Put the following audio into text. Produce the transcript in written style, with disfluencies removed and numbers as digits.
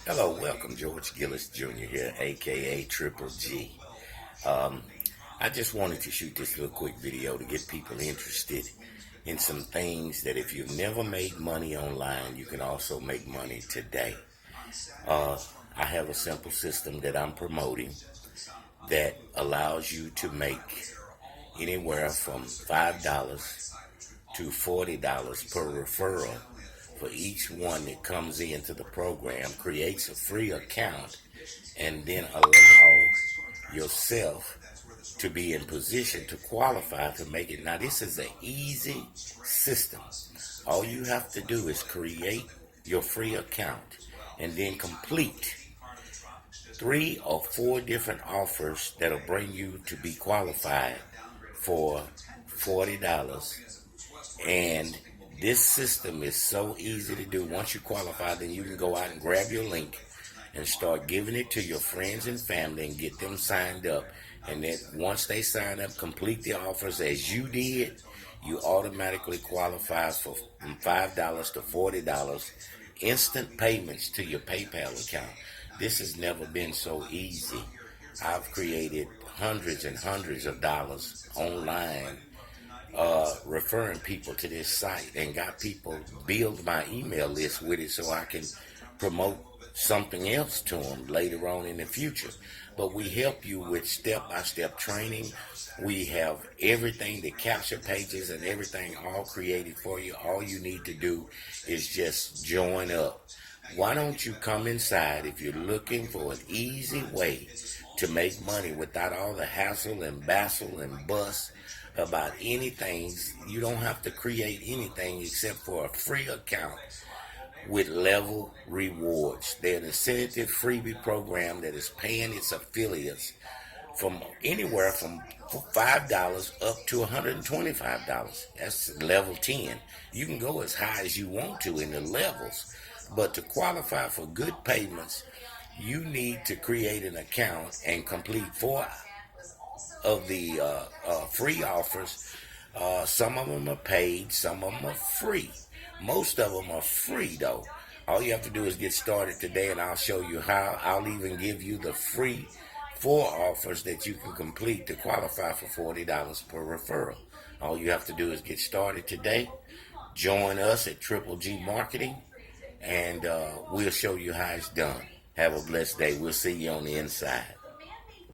Hello, welcome. George Gillis Jr. here, aka Triple G. I just wanted to shoot this little quick video to get people interested in some things that if you've never made money online, you can also make money today. I have a simple system that I'm promoting that allows you to make anywhere from $5 to $40 per referral for each one that comes into the program, creates a free account, and then allow yourself to be in position to qualify to make it. Now, this is an easy system. All you have to do is create your free account and then complete 3 or 4 different offers that'll bring you to be qualified for $40. And this system is so easy to do. Once you qualify, then you can go out and grab your link and start giving it to your friends and family and get them signed up. And then once they sign up, complete the offers as you did, you automatically qualify for from $5 to $40 instant payments to your PayPal account. This has never been so easy. I've created hundreds and hundreds of dollars online referring people to this site and got people build my email list with it so I can promote something else to them later on in the future. But we help you with step-by-step training. We have everything, the capture pages and everything all created for you. All you need to do is just join up. Why don't you come inside if you're looking for an easy way to make money without all the hassle and bustle and bust about anything? You don't have to create anything except for a free account with Level Rewards. They're an incentive freebie program that is paying its affiliates from anywhere from $5 up to $125. That's level 10. You can go as high as you want to in the levels, but to qualify for good payments, you need to create an account and complete 4 of the free offers. Some of them are paid, some of them are free. Most of them are free though. All you have to do is get started today and I'll show you how. I'll even give you the free 4 offers that you can complete to qualify for $40 per referral. All you have to do is get started today. Join us at Triple G Marketing and we'll show you how it's done. Have a blessed day. We'll see you on the inside.